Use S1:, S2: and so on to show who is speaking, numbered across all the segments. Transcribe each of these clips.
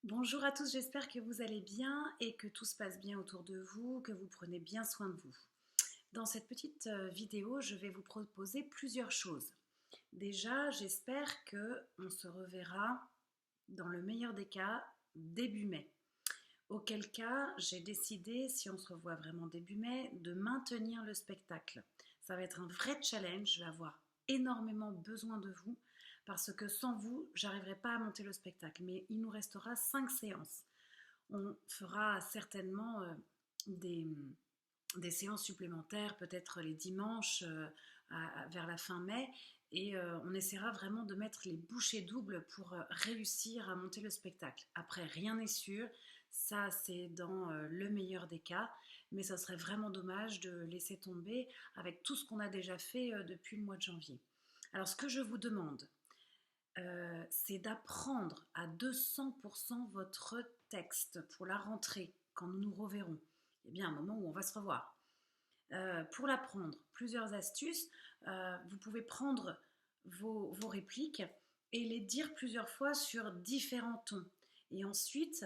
S1: Bonjour à tous, j'espère que vous allez bien et que tout se passe bien autour de vous, que vous prenez bien soin de vous. Dans cette petite vidéo, je vais vous proposer plusieurs choses. Déjà, j'espère que on se reverra dans le meilleur des cas début mai. Auquel cas, j'ai décidé, si on se revoit vraiment début mai, de maintenir le spectacle. Ça va être un vrai challenge, je vais avoir énormément besoin de vous, parce que sans vous, j'arriverai pas à monter le spectacle. Mais il nous restera 5 séances. On fera certainement des, des séances supplémentaires, peut-être les dimanches vers la fin mai, et on essaiera vraiment de mettre les bouchées doubles pour réussir à monter le spectacle. Après, rien n'est sûr, ça c'est dans le meilleur des cas, mais ça serait vraiment dommage de laisser tomber avec tout ce qu'on a déjà fait depuis le mois de janvier. Alors ce que je vous demande, c'est d'apprendre à 200% votre texte pour la rentrée, quand nous nous reverrons. Il y a bien un moment où on va se revoir. Pour l'apprendre, plusieurs astuces. Vous pouvez prendre vos répliques et les dire plusieurs fois sur différents tons. Et ensuite,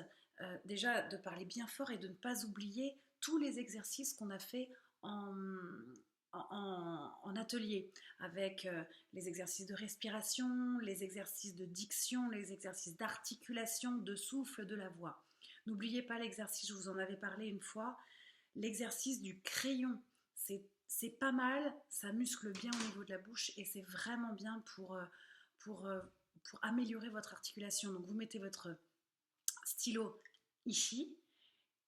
S1: déjà de parler bien fort et de ne pas oublier tous les exercices qu'on a fait en, en atelier, avec les exercices de respiration, les exercices de diction, les exercices d'articulation, de souffle de la voix. N'oubliez pas l'exercice, je vous en avais parlé une fois, l'exercice du crayon. C'est pas mal, ça muscle bien au niveau de la bouche et c'est vraiment bien pour, euh, pour améliorer votre articulation. Donc vous mettez votre stylo ici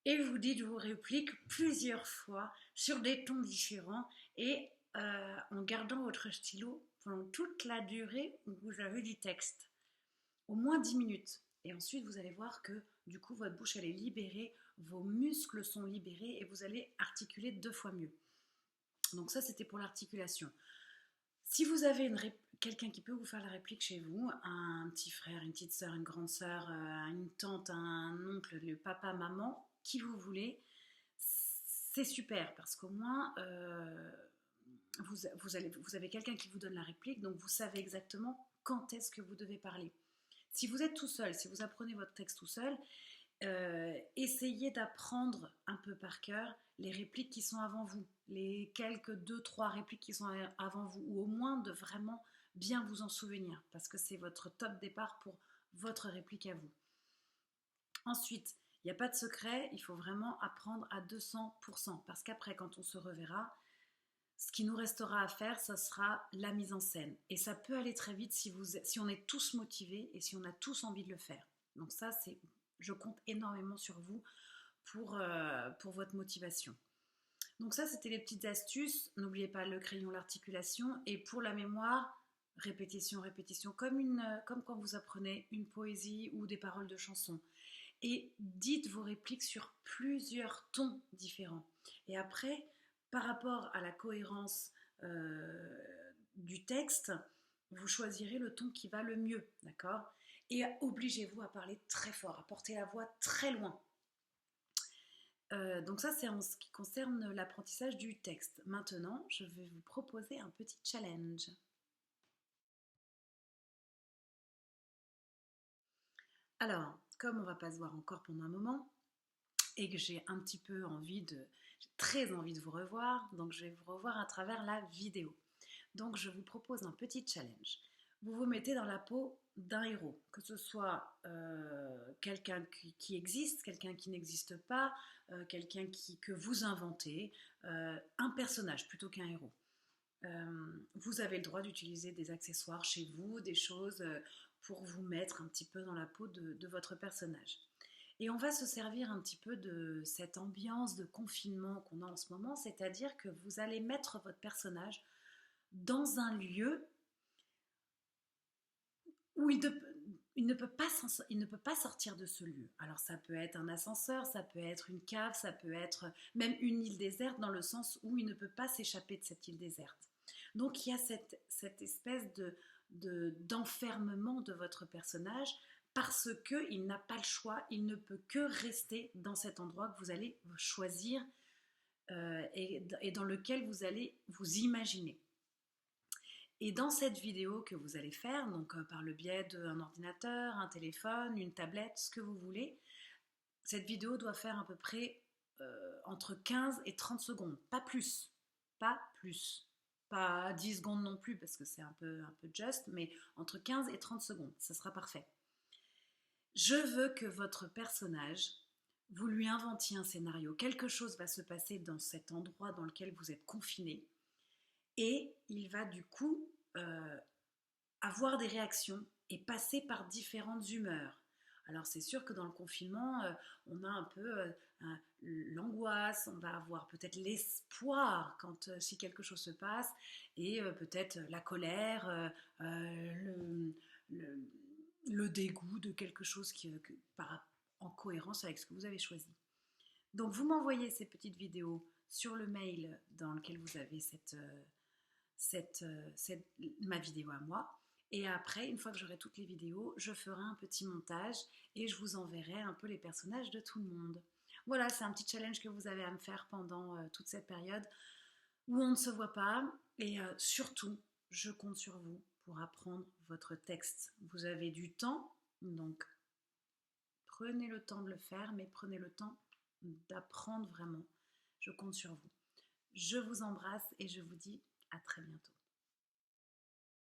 S1: et vous dites vos répliques plusieurs fois sur des tons différents et en gardant votre stylo pendant toute la durée où vous avez du texte. Au moins 10 minutes. Et ensuite, vous allez voir que du coup, votre bouche, elle est libérée, vos muscles sont libérés et vous allez articuler 2 fois mieux. Donc ça, c'était pour l'articulation. Si vous avez quelqu'un qui peut vous faire la réplique chez vous, un petit frère, une petite soeur, une grande soeur, une tante, un oncle, le papa, maman, qui vous voulez, c'est super parce qu'au moins vous avez quelqu'un qui vous donne la réplique, donc vous savez exactement quand est-ce que vous devez parler. Si vous êtes tout seul, si vous apprenez votre texte tout seul, essayez d'apprendre un peu par cœur les répliques qui sont avant vous, les quelques 2-3 répliques qui sont avant vous, ou au moins de vraiment bien vous en souvenir, parce que c'est votre top départ pour votre réplique à vous. Ensuite, il n'y a pas de secret, il faut vraiment apprendre à 200%, parce qu'après, quand on se reverra, ce qui nous restera à faire, ce sera la mise en scène. Et ça peut aller très vite si on est tous motivés et si on a tous envie de le faire. Donc ça, je compte énormément sur vous pour votre motivation. Donc ça, c'était les petites astuces. N'oubliez pas le crayon, l'articulation. Et pour la mémoire, répétition, répétition, comme quand vous apprenez une poésie ou des paroles de chansons. Et dites vos répliques sur plusieurs tons différents. Et après, par rapport à la cohérence du texte, vous choisirez le ton qui va le mieux, d'accord? Et obligez-vous à parler très fort, à porter la voix très loin. Donc ça, c'est en ce qui concerne l'apprentissage du texte. Maintenant, je vais vous proposer un petit challenge. Alors, comme on va pas se voir encore pendant un moment, et que j'ai très envie de vous revoir, donc je vais vous revoir à travers la vidéo. Donc je vous propose un petit challenge. Vous vous mettez dans la peau d'un héros, que ce soit quelqu'un qui existe, quelqu'un qui n'existe pas, quelqu'un que vous inventez, un personnage plutôt qu'un héros. Vous avez le droit d'utiliser des accessoires chez vous, des choses pour vous mettre un petit peu dans la peau de votre personnage. Et on va se servir un petit peu de cette ambiance de confinement qu'on a en ce moment, c'est-à-dire que vous allez mettre votre personnage dans un lieu où il ne peut pas sortir de ce lieu. Alors ça peut être un ascenseur, ça peut être une cave, ça peut être même une île déserte dans le sens où il ne peut pas s'échapper de cette île déserte. Donc il y a cette espèce d'enfermement de votre personnage parce qu'il n'a pas le choix, il ne peut que rester dans cet endroit que vous allez choisir et dans lequel vous allez vous imaginer. Et dans cette vidéo que vous allez faire, donc par le biais d'un ordinateur, un téléphone, une tablette, ce que vous voulez, cette vidéo doit faire à peu près entre 15 et 30 secondes, pas plus, pas plus. Pas 10 secondes non plus parce que c'est un peu juste, mais entre 15 et 30 secondes, ça sera parfait. Je veux que votre personnage, vous lui inventiez un scénario. Quelque chose va se passer dans cet endroit dans lequel vous êtes confiné et il va du coup avoir des réactions et passer par différentes humeurs. Alors c'est sûr que dans le confinement, on a un peu l'angoisse, on va avoir peut-être l'espoir quand si quelque chose se passe, et peut-être la colère, le, le dégoût de quelque chose en cohérence avec ce que vous avez choisi. Donc vous m'envoyez ces petites vidéos sur le mail dans lequel vous avez ma vidéo à moi. Et après, une fois que j'aurai toutes les vidéos, je ferai un petit montage et je vous enverrai un peu les personnages de tout le monde. Voilà, c'est un petit challenge que vous avez à me faire pendant toute cette période où on ne se voit pas. Et surtout, je compte sur vous pour apprendre votre texte. Vous avez du temps, donc prenez le temps de le faire, mais prenez le temps d'apprendre vraiment. Je compte sur vous. Je vous embrasse et je vous dis à très bientôt.